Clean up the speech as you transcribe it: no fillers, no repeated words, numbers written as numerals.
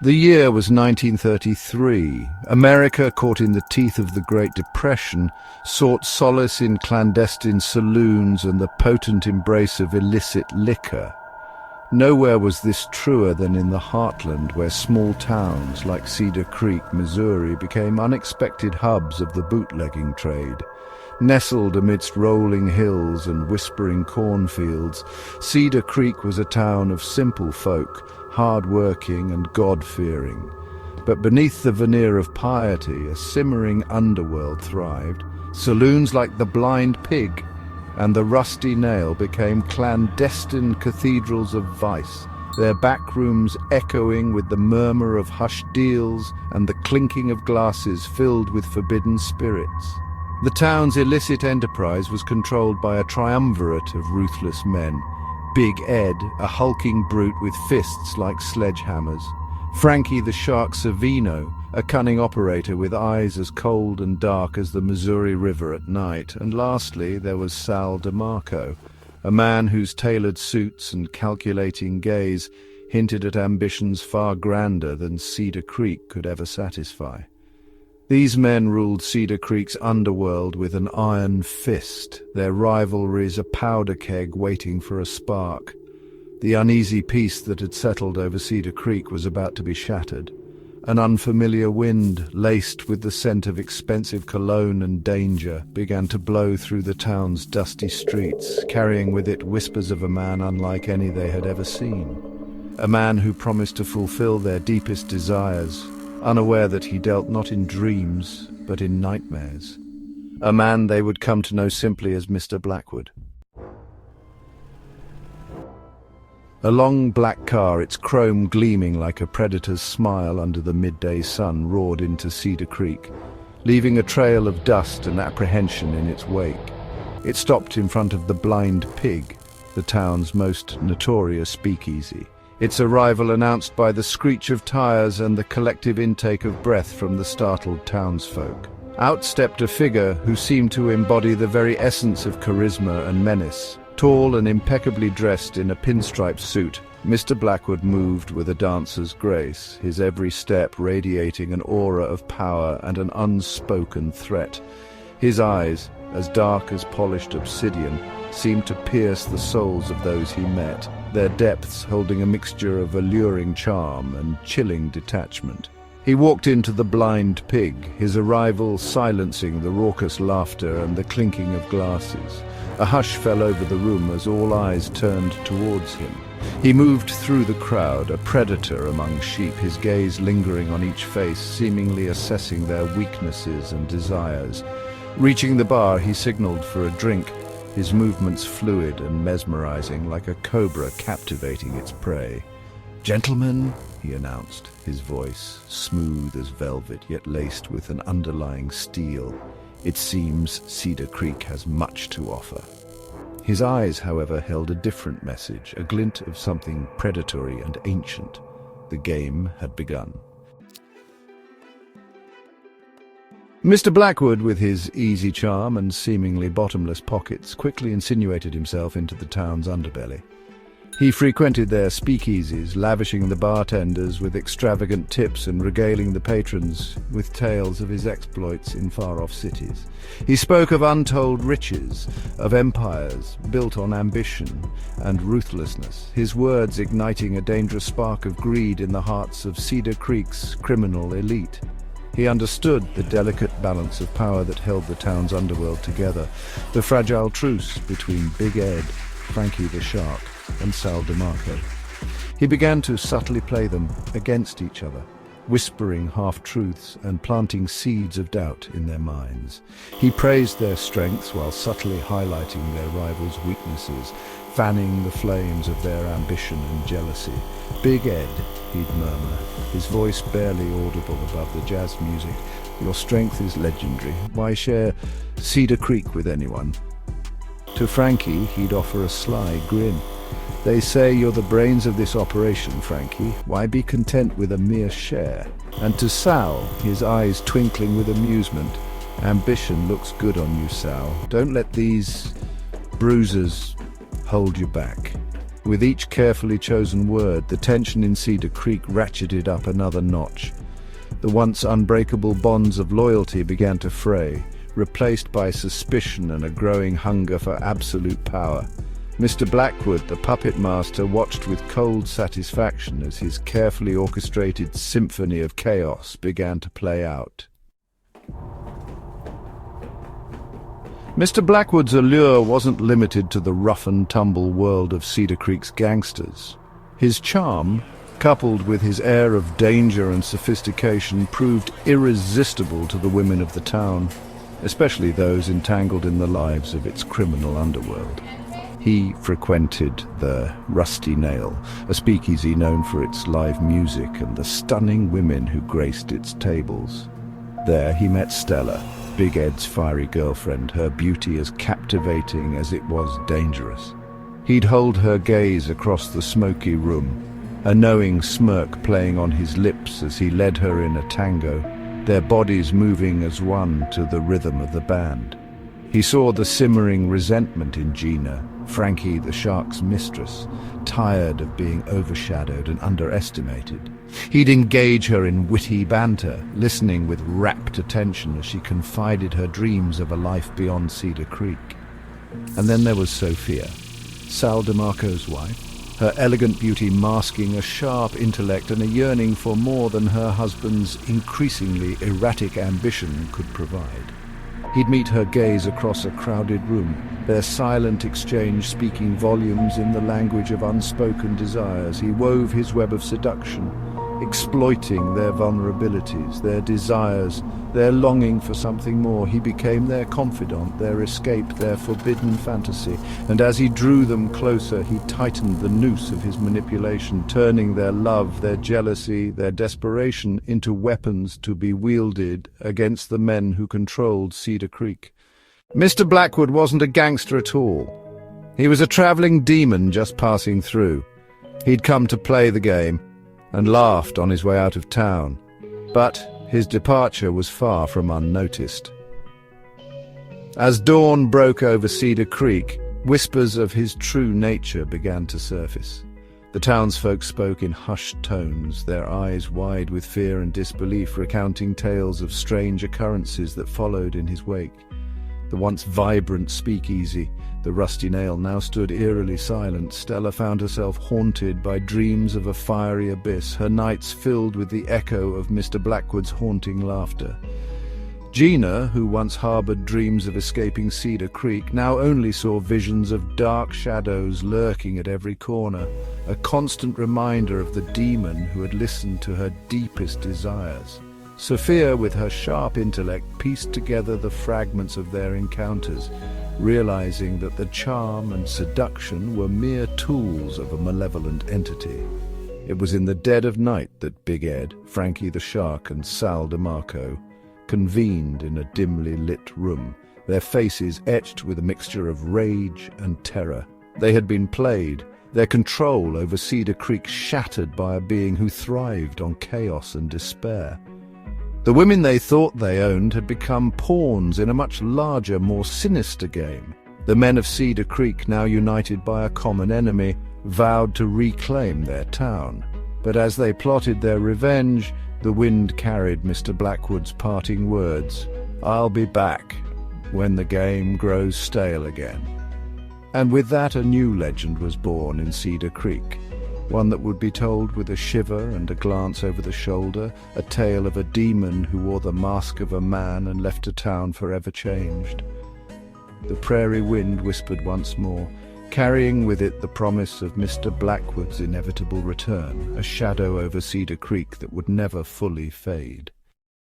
The year was 1933. America, caught in the teeth of the Great Depression, sought solace in clandestine saloons and the potent embrace of illicit liquor. Nowhere was this truer than in the heartland, where small towns like Cedar Creek, Missouri, became unexpected hubs of the bootlegging trade. Nestled amidst rolling hills and whispering cornfields, Cedar Creek was a town of simple folk, hard-working and God-fearing. But beneath the veneer of piety, a simmering underworld thrived. Saloons like the Blind Pig and the Rusty Nail became clandestine cathedrals of vice, their back rooms echoing with the murmur of hushed deals and the clinking of glasses filled with forbidden spirits. The town's illicit enterprise was controlled by a triumvirate of ruthless men. Big Ed, a hulking brute with fists like sledgehammers. Frankie the Shark Savino, a cunning operator with eyes as cold and dark as the Missouri River at night. And lastly, there was Sal DeMarco, a man whose tailored suits and calculating gaze hinted at ambitions far grander than Cedar Creek could ever satisfy. These men ruled Cedar Creek's underworld with an iron fist, their rivalries a powder keg waiting for a spark. The uneasy peace that had settled over Cedar Creek was about to be shattered. An unfamiliar wind, laced with the scent of expensive cologne and danger, began to blow through the town's dusty streets, carrying with it whispers of a man unlike any they had ever seen. A man who promised to fulfill their deepest desires, unaware that he dealt not in dreams, but in nightmares. A man they would come to know simply as Mr. Blackwood. A long black car, its chrome gleaming like a predator's smile under the midday sun, roared into Cedar Creek, leaving a trail of dust and apprehension in its wake. It stopped in front of the Blind Pig, the town's most notorious speakeasy. Its arrival announced by the screech of tires and the collective intake of breath from the startled townsfolk. Out stepped a figure who seemed to embody the very essence of charisma and menace. Tall and impeccably dressed in a pinstripe suit, Mr. Blackwood moved with a dancer's grace, his every step radiating an aura of power and an unspoken threat. His eyes, as dark as polished obsidian, seemed to pierce the souls of those he met, their depths holding a mixture of alluring charm and chilling detachment. He walked into the Blind Pig, his arrival silencing the raucous laughter and the clinking of glasses. A hush fell over the room as all eyes turned towards him. He moved through the crowd, a predator among sheep, his gaze lingering on each face, seemingly assessing their weaknesses and desires. Reaching the bar, he signaled for a drink, his movements fluid and mesmerizing, like a cobra captivating its prey. "Gentlemen," he announced, his voice smooth as velvet yet laced with an underlying steel. "It seems Cedar Creek has much to offer." His eyes, however, held a different message, a glint of something predatory and ancient. The game had begun. Mr. Blackwood, with his easy charm and seemingly bottomless pockets, quickly insinuated himself into the town's underbelly. He frequented their speakeasies, lavishing the bartenders with extravagant tips and regaling the patrons with tales of his exploits in far-off cities. He spoke of untold riches, of empires built on ambition and ruthlessness, his words igniting a dangerous spark of greed in the hearts of Cedar Creek's criminal elite. He understood the delicate balance of power that held the town's underworld together, the fragile truce between Big Ed, Frankie the Shark, and Sal DeMarco. He began to subtly play them against each other, whispering half-truths and planting seeds of doubt in their minds. He praised their strengths while subtly highlighting their rivals' weaknesses, fanning the flames of their ambition and jealousy. "Big Ed," he'd murmur, his voice barely audible above the jazz music, "your strength is legendary. Why share Cedar Creek with anyone?" To Frankie, he'd offer a sly grin. "They say you're the brains of this operation, Frankie. Why be content with a mere share?" And to Sal, his eyes twinkling with amusement, "Ambition looks good on you, Sal. Don't let these bruises hold you back." With each carefully chosen word, the tension in Cedar Creek ratcheted up another notch. The once unbreakable bonds of loyalty began to fray, replaced by suspicion and a growing hunger for absolute power. Mr. Blackwood, the puppet master, watched with cold satisfaction as his carefully orchestrated symphony of chaos began to play out. Mr. Blackwood's allure wasn't limited to the rough-and-tumble world of Cedar Creek's gangsters. His charm, coupled with his air of danger and sophistication, proved irresistible to the women of the town, especially those entangled in the lives of its criminal underworld. He frequented the Rusty Nail, a speakeasy known for its live music and the stunning women who graced its tables. There he met Stella, Big Ed's fiery girlfriend, her beauty as captivating as it was dangerous. He'd hold her gaze across the smoky room, a knowing smirk playing on his lips as he led her in a tango, their bodies moving as one to the rhythm of the band. He saw the simmering resentment in Gina, Frankie the shark's mistress, tired of being overshadowed and underestimated. He'd engage her in witty banter, listening with rapt attention as she confided her dreams of a life beyond Cedar Creek. And then there was Sophia, Sal DeMarco's wife, her elegant beauty masking a sharp intellect and a yearning for more than her husband's increasingly erratic ambition could provide. He'd meet her gaze across a crowded room, their silent exchange speaking volumes in the language of unspoken desires. He wove his web of seduction, exploiting their vulnerabilities, their desires, their longing for something more. He became their confidant, their escape, their forbidden fantasy, and as he drew them closer, he tightened the noose of his manipulation, turning their love, their jealousy, their desperation into weapons to be wielded against the men who controlled Cedar Creek. Mr. Blackwood wasn't a gangster at all. He was a traveling demon just passing through. He'd come to play the game and laughed on his way out of town, but his departure was far from unnoticed. As dawn broke over Cedar Creek, whispers of his true nature began to surface. The townsfolk spoke in hushed tones, their eyes wide with fear and disbelief, recounting tales of strange occurrences that followed in his wake. The once vibrant speakeasy, the Rusty Nail, now stood eerily silent. Stella found herself haunted by dreams of a fiery abyss, her nights filled with the echo of Mr. Blackwood's haunting laughter. Gina, who once harbored dreams of escaping Cedar Creek, now only saw visions of dark shadows lurking at every corner, a constant reminder of the demon who had listened to her deepest desires. Sophia, with her sharp intellect, pieced together the fragments of their encounters, realizing that the charm and seduction were mere tools of a malevolent entity. It was in the dead of night that Big Ed, Frankie the Shark, and Sal DeMarco convened in a dimly lit room, their faces etched with a mixture of rage and terror. They had been played, their control over Cedar Creek shattered by a being who thrived on chaos and despair. The women they thought they owned had become pawns in a much larger, more sinister game. The men of Cedar Creek, now united by a common enemy, vowed to reclaim their town. But as they plotted their revenge, the wind carried Mr. Blackwood's parting words, "I'll be back when the game grows stale again." And with that a new legend was born in Cedar Creek, one that would be told with a shiver and a glance over the shoulder, a tale of a demon who wore the mask of a man and left a town forever changed. The prairie wind whispered once more, carrying with it the promise of Mr. Blackwood's inevitable return, a shadow over Cedar Creek that would never fully fade.